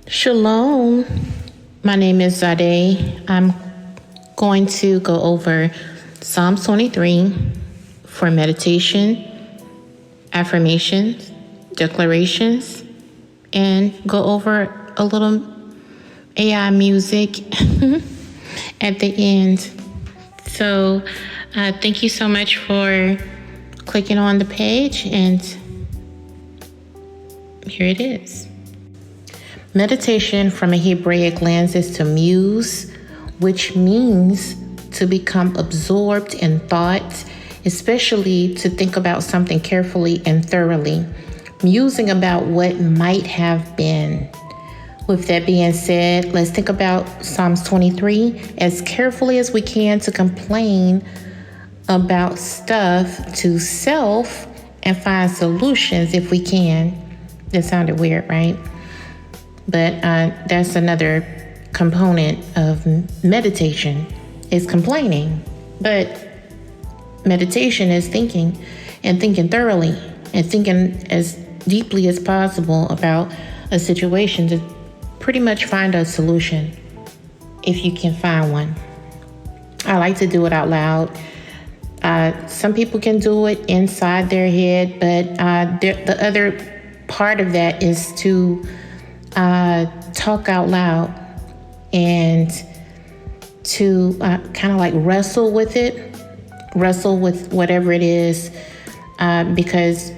Shalom. My name is Sade. I'm going to go over Psalm 23 for meditation, affirmations, declarations, and go over a little AI music at the end. So thank you so much for clicking on the page, and here it is. Meditation from a Hebraic lens is to muse, which means to become absorbed in thought, especially to think about something carefully and thoroughly, musing about what might have been. With that being said, let's think about Psalms 23 as carefully as we can to complain about stuff to self and find solutions if we can. That sounded weird, right? But that's another component of meditation, is complaining. But meditation is thinking, and thinking thoroughly, and thinking as deeply as possible about a situation to pretty much find a solution, if you can find one. I like to do it out loud. Some people can do it inside their head, but the other part of that is to talk out loud and to kind of like wrestle with whatever it is, because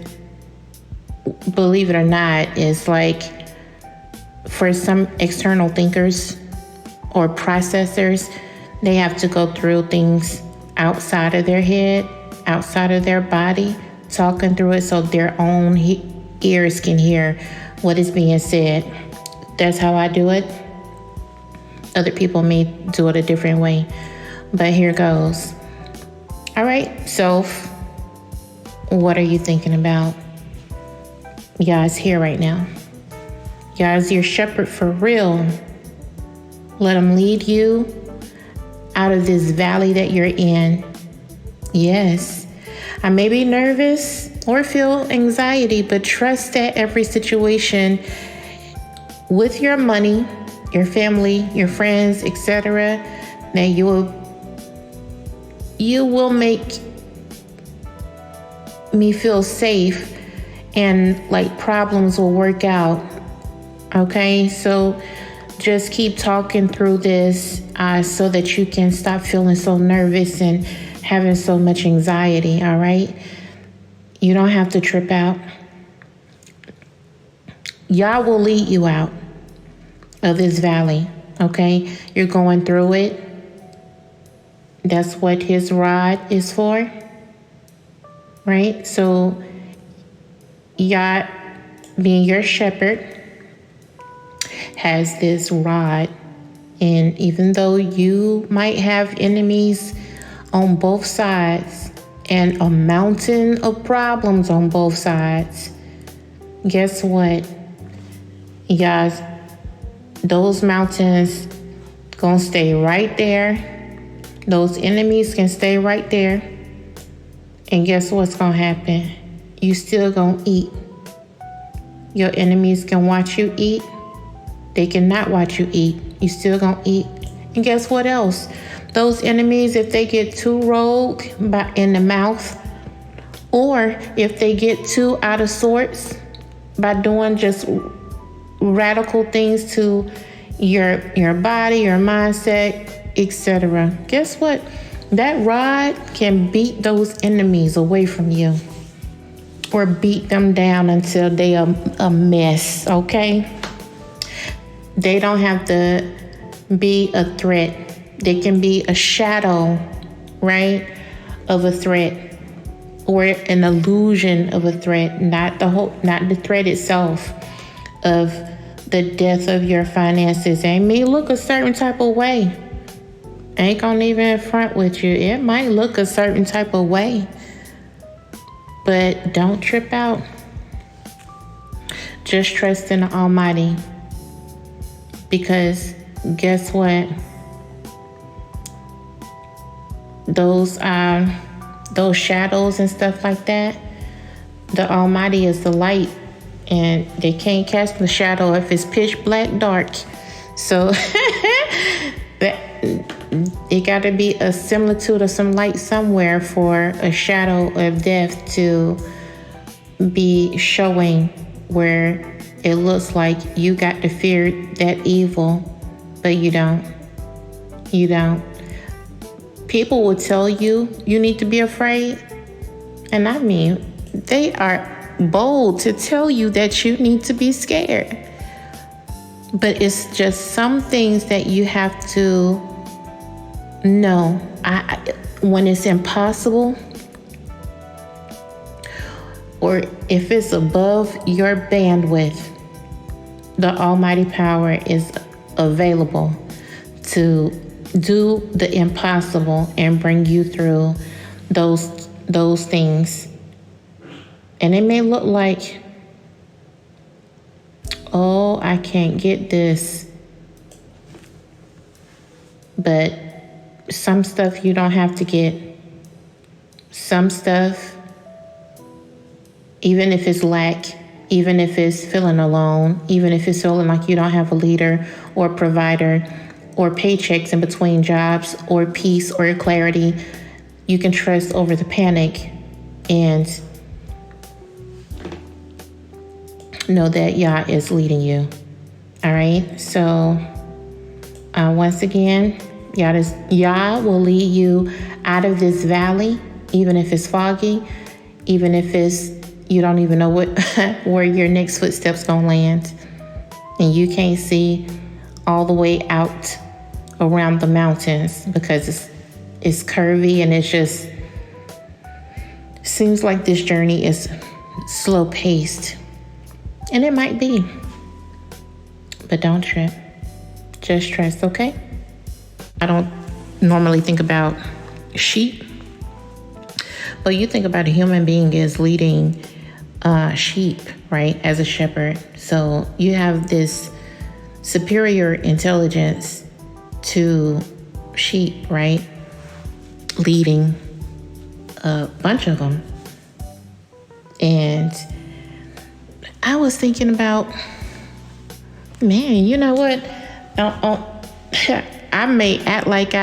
believe it or not, it's like for some external thinkers or processors, they have to go through things outside of their head, outside of their body, talking through it so their own ears can hear what is being said. That's how I do it. Other people may do it a different way, but here goes. All right, self, what are you thinking about? God's here right now. God's your shepherd for real. Let him lead you out of this valley that you're in. Yes, I may be nervous or feel anxiety, but trust that every situation with your money, your family, your friends, etc., that you will make me feel safe, and like problems will work out. Okay, so just keep talking through this so that you can stop feeling so nervous and having so much anxiety. All right, you don't have to trip out. Yah will lead you out of this valley, okay? You're going through it. That's what his rod is for, right? So Yah, being your shepherd, has this rod. And even though you might have enemies on both sides and a mountain of problems on both sides, guess what? Those mountains gonna stay right there. Those enemies can stay right there. And guess what's gonna happen? You still gonna eat. Your enemies can watch you eat. They cannot watch you eat. You still gonna eat. And guess what else? Those enemies, if they get too rogue in the mouth, or if they get too out of sorts by doing just radical things to your body, your mindset, etc., guess what? That rod can beat those enemies away from you, or beat them down until they are a mess. Okay, they don't have to be a threat. They can be a shadow, right, of a threat, or an illusion of a threat, not the threat itself of the death of your finances. It may look a certain type of way. Ain't gonna even front with you. It might look a certain type of way, but don't trip out. Just trust in the Almighty, because guess what? Those shadows and stuff like that, the Almighty is the light and they can't cast the shadow if it's pitch black dark. So it got to be a similitude of some light somewhere for a shadow of death to be showing, where it looks like you got to fear that evil, but you don't. You don't. People will tell you you need to be afraid. And I mean, they are bold to tell you that you need to be scared. But it's just some things that you have to know. When it's impossible, or if it's above your bandwidth, the Almighty Power is available to do the impossible and bring you through those things. And it may look like, oh, I can't get this. But some stuff you don't have to get. Some stuff, even if it's lack, even if it's feeling alone, even if it's feeling like you don't have a leader or provider or paychecks in between jobs or peace or clarity, you can trust over the panic and know that Yah is leading you. All right. So once again, Yah will lead you out of this valley, even if it's foggy, even if you don't even know where your next footsteps gonna land, and you can't see all the way out around the mountains because it's curvy, and it just seems like this journey is slow paced. And it might be, but don't trip. Just trust, okay? I don't normally think about sheep, but you think about a human being as leading sheep, right? As a shepherd. So you have this superior intelligence to sheep, right? Leading a bunch of them. And I was thinking about, man, you know what? I may act like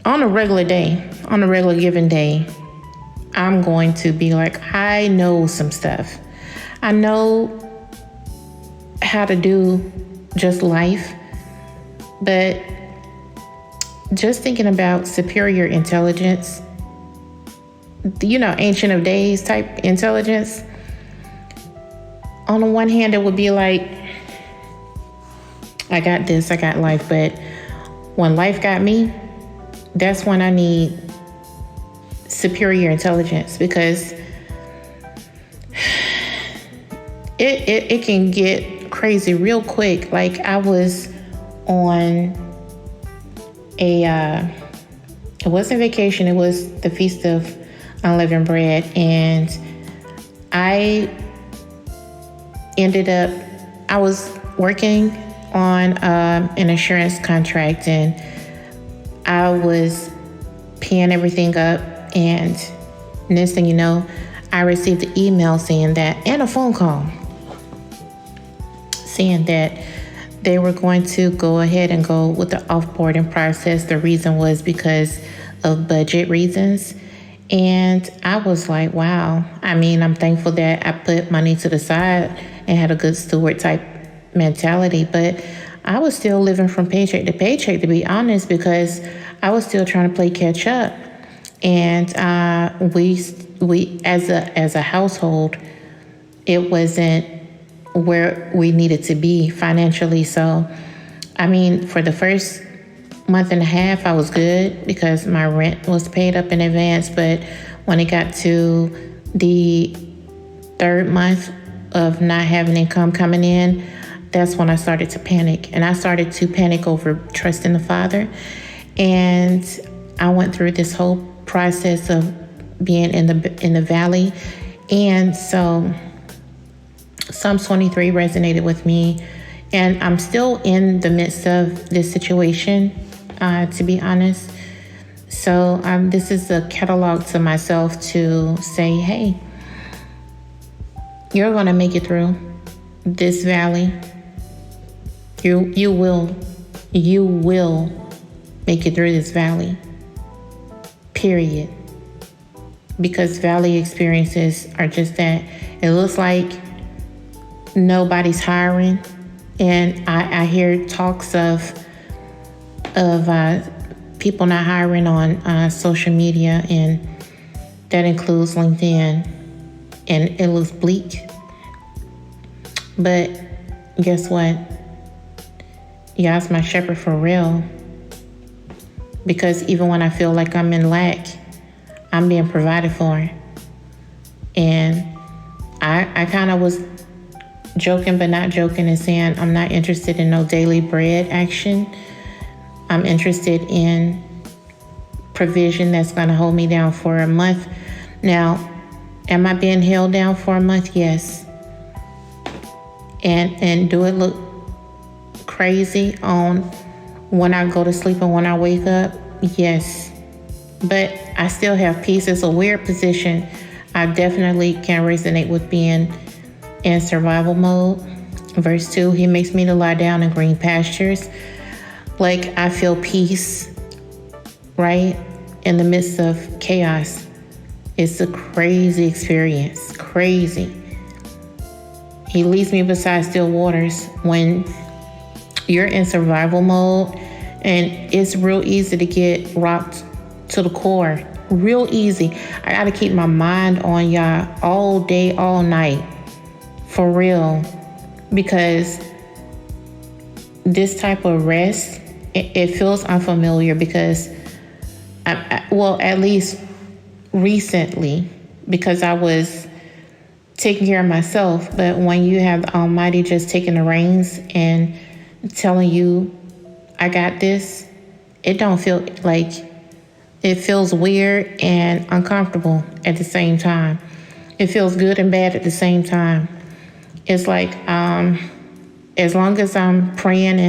on a regular given day, I'm going to be like, I know some stuff. I know how to do just life, but just thinking about superior intelligence, Ancient of Days type intelligence. On the one hand, it would be like, I got this, I got life. But when life got me, that's when I need superior intelligence, because it can get crazy real quick. Like I was on it wasn't vacation, it was the Feast of Unleavened Bread, and I was working on an insurance contract, and I was paying everything up, and next thing you know, I received an email saying that, and a phone call saying that they were going to go ahead and go with the offboarding process. The reason was because of budget reasons. And I was like, wow. I mean, I'm thankful that I put money to the side and had a good steward type mentality, but I was still living from paycheck to paycheck, to be honest, because I was still trying to play catch up. And we as a household, it wasn't where we needed to be financially. So, I mean, for the first month and a half, I was good because my rent was paid up in advance. But when it got to the third month of not having income coming in, that's when I started to panic. And I started to panic over trusting the Father. And I went through this whole process of being in the valley. And so Psalm 23 resonated with me. And I'm still in the midst of this situation, to be honest. So this is a catalog to myself to say, hey, You're going to make it through this valley. You will make it through this valley. Period. Because valley experiences are just that. It looks like nobody's hiring, and I hear talks of people not hiring on social media, and that includes LinkedIn, and it looks bleak. But guess what? Y'all's my shepherd for real. Because even when I feel like I'm in lack, I'm being provided for. And I kind of was joking but not joking and saying I'm not interested in no daily bread action. I'm interested in provision that's going to hold me down for a month. Now, am I being held down for a month? Yes. And do it look crazy on when I go to sleep and when I wake up? Yes. But I still have peace. It's a weird position. I definitely can resonate with being in survival mode. Verse 2, he makes me to lie down in green pastures. Like I feel peace, right? In the midst of chaos. It's a crazy experience. Crazy. He leads me beside still waters. When you're in survival mode, and it's real easy to get rocked to the core. Real easy. I gotta keep my mind on y'all all day, all night. For real. Because this type of rest, it feels unfamiliar because, at least recently, because I was taking care of myself. But when you have the Almighty just taking the reins and telling you, I got this, it don't feel like, it feels weird and uncomfortable at the same time. It feels good and bad at the same time. It's like, as long as I'm praying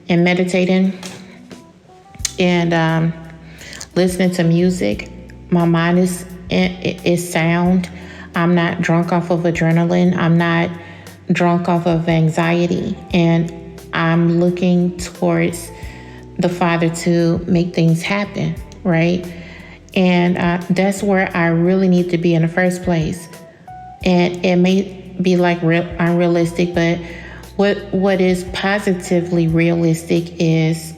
and meditating and listening to music, my mind is sound. I'm not drunk off of adrenaline. I'm not drunk off of anxiety. And I'm looking towards the Father to make things happen, right? And that's where I really need to be in the first place. And it may be like unrealistic, but what is positively realistic is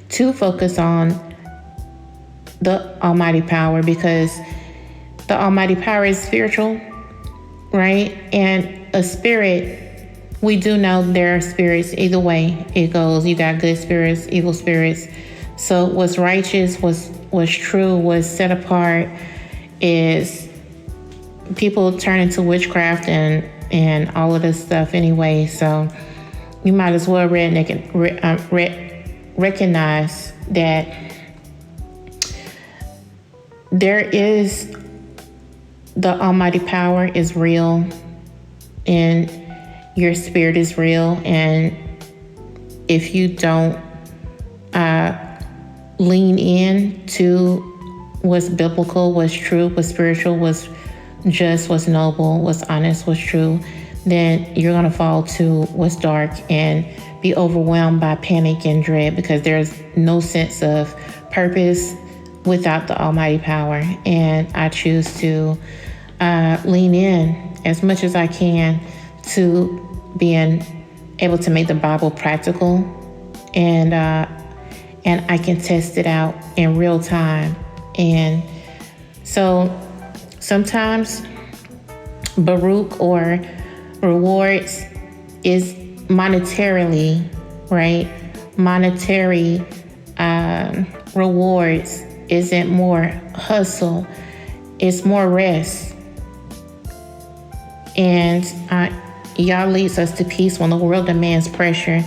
to focus on the Almighty power, because the Almighty power is spiritual, right? And a spirit, we do know there are spirits. Either way it goes, you got good spirits, evil spirits. So what's righteous, what's true, what's set apart is people turn into witchcraft and all of this stuff anyway. So you might as well recognize that there is the Almighty power is real, and your spirit is real. And if you don't lean in to what's biblical, what's true, what's spiritual, what's just, what's noble, what's honest, what's true, then you're going to fall to what's dark and be overwhelmed by panic and dread, because there's no sense of purpose without the Almighty power. And I choose to lean in as much as I can to being able to make the Bible practical, and I can test it out in real time. And so sometimes Baruch or rewards is monetarily, right? Monetary rewards isn't more hustle, it's more rest. And Yah leads us to peace when the world demands pressure.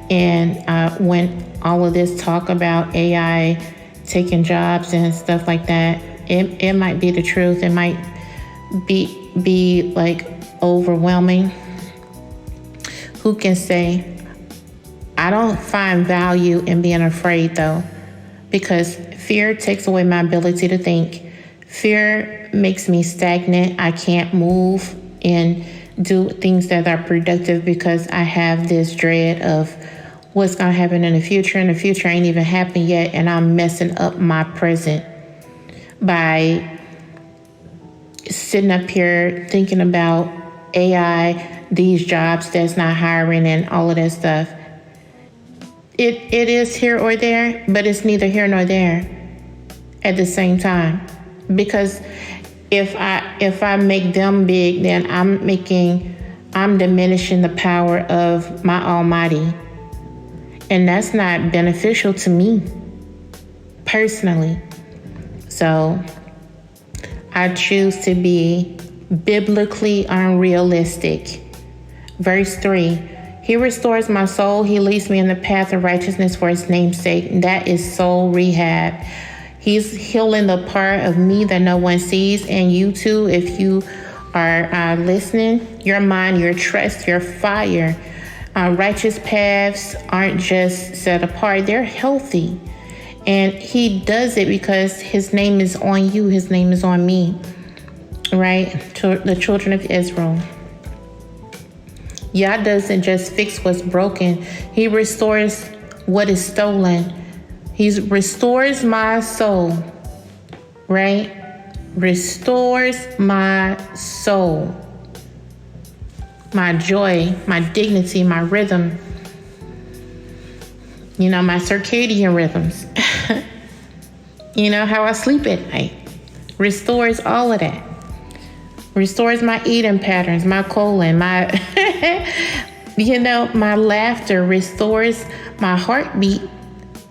And when all of this talk about AI taking jobs and stuff like that, it might be the truth. It might be like overwhelming. Who can say? I don't find value in being afraid, though, because fear takes away my ability to think. Fear makes me stagnant. I can't move and do things that are productive because I have this dread of what's going to happen in the future. And the future ain't even happened yet. And I'm messing up my present by sitting up here thinking about AI, these jobs that's not hiring and all of that stuff. It is here or there, but it's neither here nor there at the same time. Because if I make them big, then I'm diminishing the power of my Almighty. And that's not beneficial to me personally. So I choose to be biblically unrealistic. Verse 3, He restores my soul. He leads me in the path of righteousness for His name's sake. That is soul rehab. He's healing the part of me that no one sees. And you too, if you are listening, your mind, your trust, your fire. Righteous paths aren't just set apart. They're healthy. And He does it because His name is on you. His name is on me. Right? To the children of Israel. Yah doesn't just fix what's broken. He restores what is stolen. He restores my soul. Right? Restores my soul. My joy, my dignity, my rhythm. You know, my circadian rhythms. You know, how I sleep at night. Restores all of that. Restores my eating patterns, my colon, my, my laughter. Restores my heartbeat.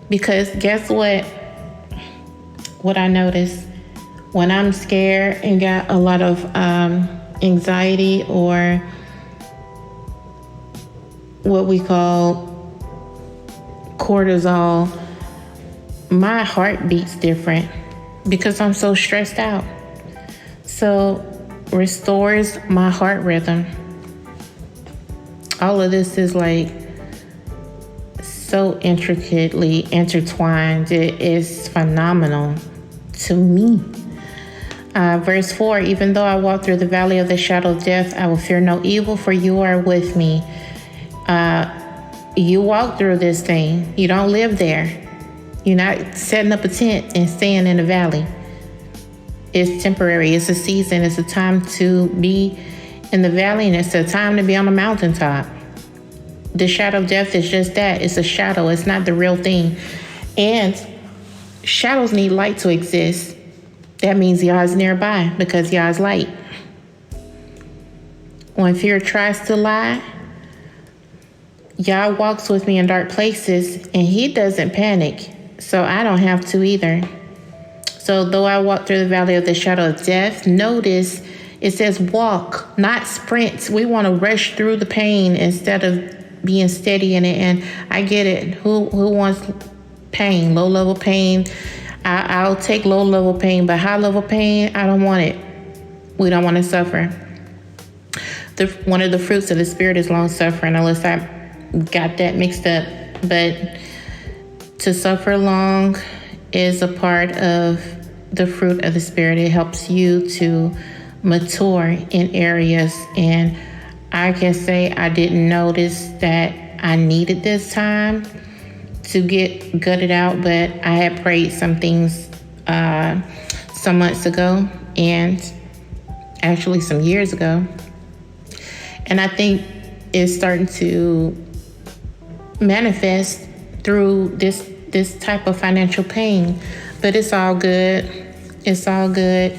Because guess what? What I notice when I'm scared and got a lot of anxiety or what we call cortisol, my heart beats different because I'm so stressed out. So restores my heart rhythm. All of this is like so intricately intertwined. It is phenomenal to me. Verse 4, even though I walk through the valley of the shadow of death, I will fear no evil, for you are with me. You walk through this thing. You don't live there. You're not setting up a tent and staying in the valley. It's temporary. It's a season. It's a time to be in the valley, and it's a time to be on the mountaintop. The shadow of death is just that. It's a shadow. It's not the real thing. And shadows need light to exist. That means Yah is nearby because Yah is light. When fear tries to lie, Yah walks with me in dark places, and He doesn't panic. So I don't have to either. So though I walk through the valley of the shadow of death, notice it says walk, not sprint. We want to rush through the pain instead of being steady in it. And I get it. Who wants pain, low level pain? I'll take low level pain, but high level pain, I don't want it. We don't want to suffer. One of the fruits of the Spirit is long suffering, unless I got that mixed up. But to suffer long is a part of the fruit of the Spirit. It helps you to mature in areas. And I can say I didn't notice that I needed this time to get gutted out, but I had prayed some things some months ago and actually some years ago. And I think it's starting to manifest through this type of financial pain, but it's all good. It's all good.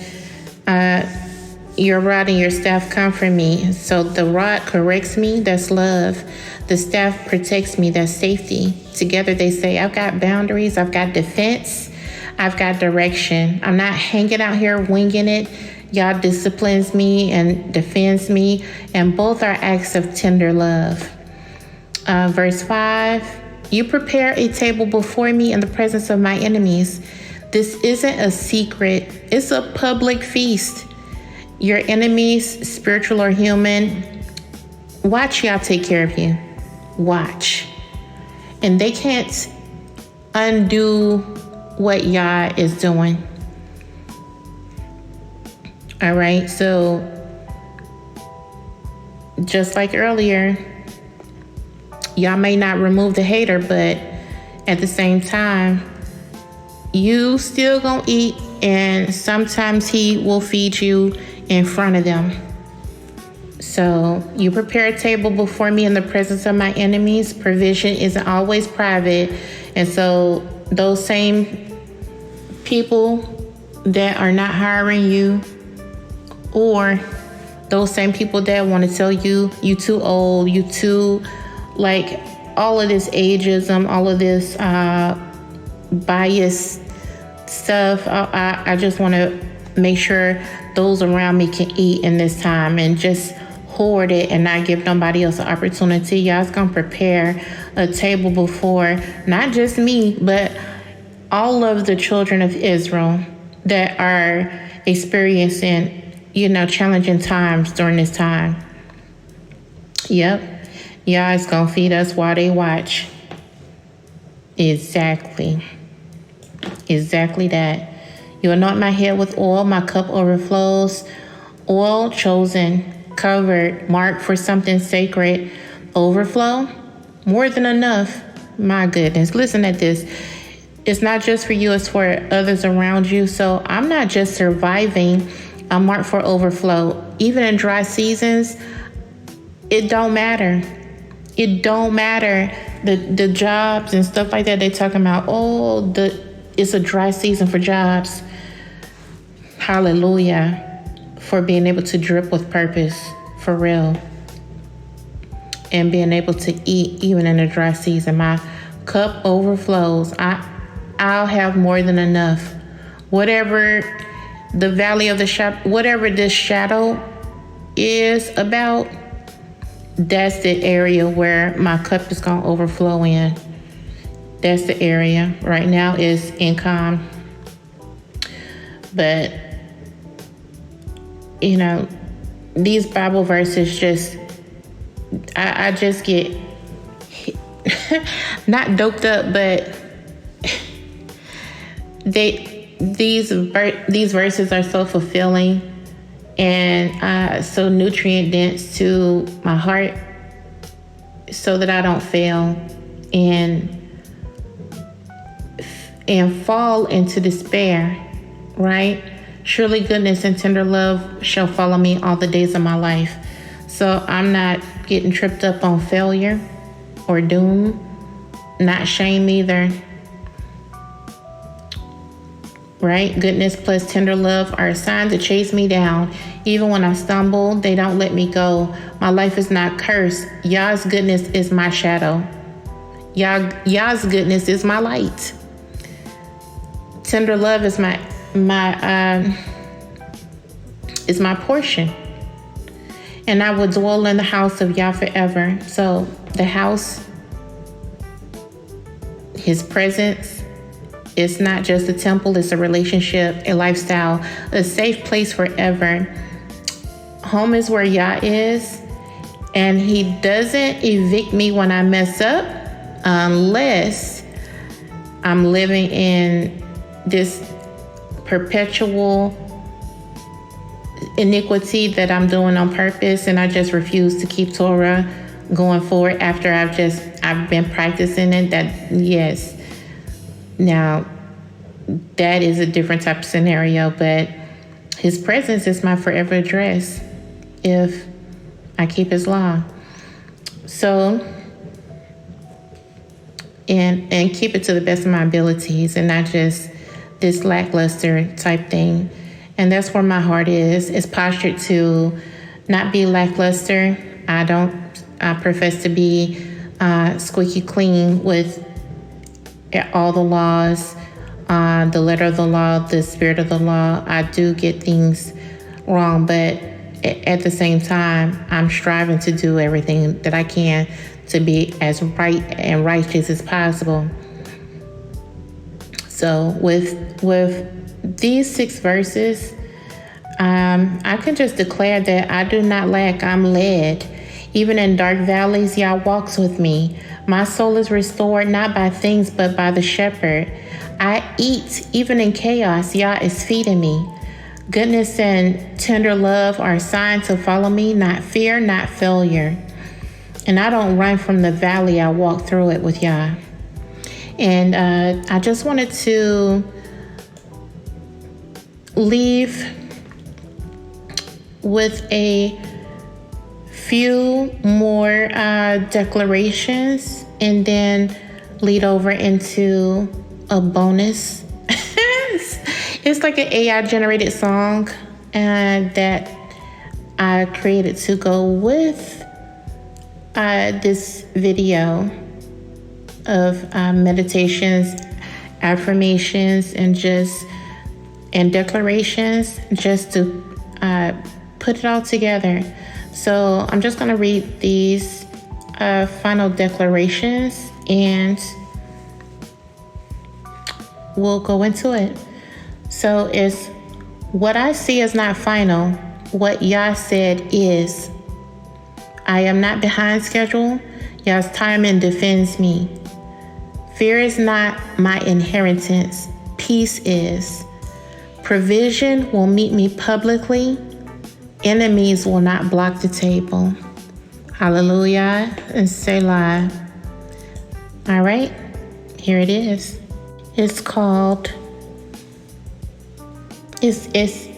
Your rod and your staff comfort me. So the rod corrects me, that's love. The staff protects me, that's safety. Together they say, I've got boundaries, I've got defense, I've got direction. I'm not hanging out here winging it. Yah disciplines me and defends me, and both are acts of tender love. Verse 5, you prepare a table before me in the presence of my enemies. This isn't a secret, it's a public feast. Your enemies, spiritual or human, watch Yah take care of you. Watch. And they can't undo what Yah is doing. All right, so just like earlier, y'all may not remove the hater, but at the same time, you still gonna eat, and sometimes he will feed you in front of them. So you prepare a table before me in the presence of my enemies. Provision isn't always private. And so those same people that are not hiring you, or those same people that want to tell you you too old, you too, like all of this ageism, all of this biased stuff, I just want to make sure those around me can eat in this time, and just hoard it and not give nobody else an opportunity. Y'all's gonna prepare a table before not just me, but all of the children of Israel that are experiencing, challenging times during this time. Yep. Y'all is gonna feed us while they watch. Exactly that. You anoint my head with oil, my cup overflows. Oil chosen, covered, marked for something sacred. Overflow, more than enough. My goodness, listen at this. It's not just for you, it's for others around you. So I'm not just surviving, I'm marked for overflow. Even in dry seasons, it don't matter. It don't matter. The jobs and stuff like that, they talking about, it's a dry season for jobs. Hallelujah. For being able to drip with purpose, for real. And being able to eat even in a dry season. My cup overflows. I'll have more than enough. Whatever the valley of the shadow, whatever this shadow is about, that's the area where my cup is going to overflow in. That's the area. Right now is income. But, these Bible verses just, I just get not doped up, but these verses are so fulfilling and so nutrient dense to my heart, so that I don't fail and fall into despair, right? Surely goodness and tender love shall follow me all the days of my life. So I'm not getting tripped up on failure or doom, not shame either. Right? Goodness plus tender love are assigned to chase me down. Even when I stumble, they don't let me go. My life is not cursed. Yah's goodness is my shadow. Yah's goodness is my light. Tender love is my portion. And I will dwell in the house of Yah forever. So the house, his presence, it's not just a temple, it's a relationship, a lifestyle, a safe place forever. Home is where Yah is, and he doesn't evict me when I mess up unless I'm living in this perpetual iniquity that I'm doing on purpose, and I just refuse to keep Torah going forward after I've been practicing it. That, yes. Now, that is a different type of scenario, but his presence is my forever address if I keep his law. So, and keep it to the best of my abilities and not just this lackluster type thing. And that's where my heart is. It's postured to not be lackluster. I profess to be squeaky clean with all the laws, the letter of the law, the spirit of the law. I do get things wrong, but at the same time, I'm striving to do everything that I can to be as right and righteous as possible. So with these 6 verses, I can just declare that I do not lack, I'm led. Even in dark valleys, Yah walks with me. My soul is restored not by things, but by the shepherd. I eat even in chaos, Yah is feeding me. Goodness and tender love are a sign to follow me, not fear, not failure. And I don't run from the valley, I walk through it with Yah. And I just wanted to leave with a few more declarations and then lead over into a bonus. It's like an AI generated song that I created to go with this video of meditations, affirmations, and declarations, just to put it all together. So I'm just going to read these final declarations and we'll go into it. So it's, what I see is not final. What Yah said is. I am not behind schedule. Yah's timing defends me. Fear is not my inheritance. Peace is. Provision will meet me publicly. Enemies will not block the table. Hallelujah and Selah. All right, here it is. It's called, it's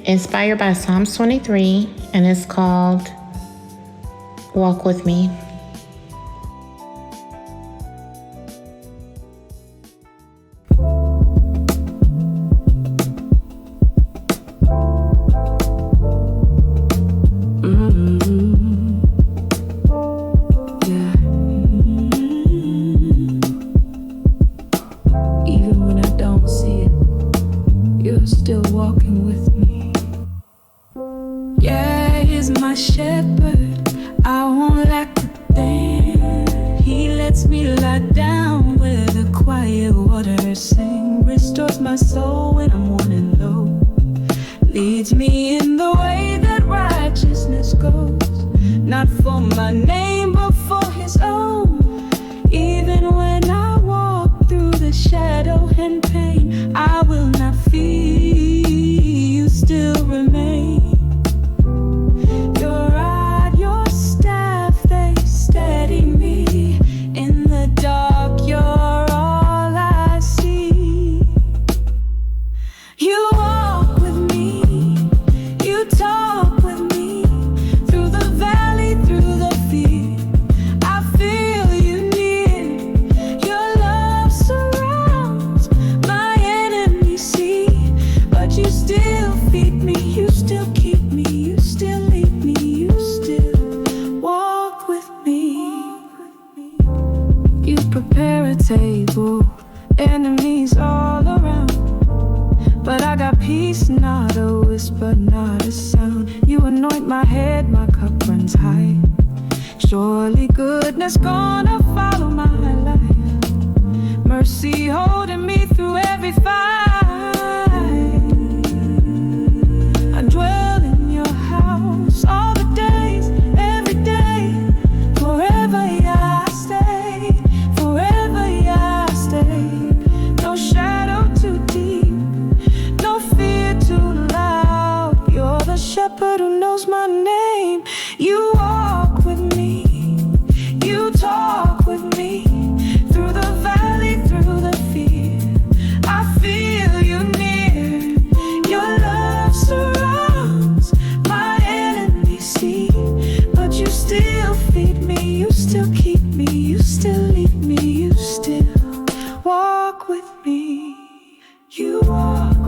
inspired by Psalms 23, and it's called Walk With Me. Still walking with me. Yeah, he's my shepherd. I won't lack a thing. He lets me lie down where the quiet waters sing. Restores my soul when I'm wanting low. Leads me in the way that righteousness goes. Not for my name, but for his own. Even when I walk through the shadow and pain, I will not fear. You still remain. Your rod, your staff, they steady me. In the dark, you're all I see. You walk with me, you talk with me, through the valley, through the fear. I feel you near. Your love surrounds my enemies see. But you still feed me, you still keep me, you still lead me, you still walk with me. You prepare a table, enemies all around. But I got peace, not a whisper, not a sound. You anoint my head, my cup runs high. Surely goodness gonna follow my life. Mercy holding me through every fight. I dwell in your house all the days, every day. Forever, yeah, I stay. Forever, yeah, I stay. No shadow too deep, no fear too loud. You're the shepherd who knows my name. You walk with me, you talk with me, through the valley, through the fear. I feel you near. Your love surrounds my enemies see. But you still feed me, you still keep me, you still lead me, you still walk with me. You walk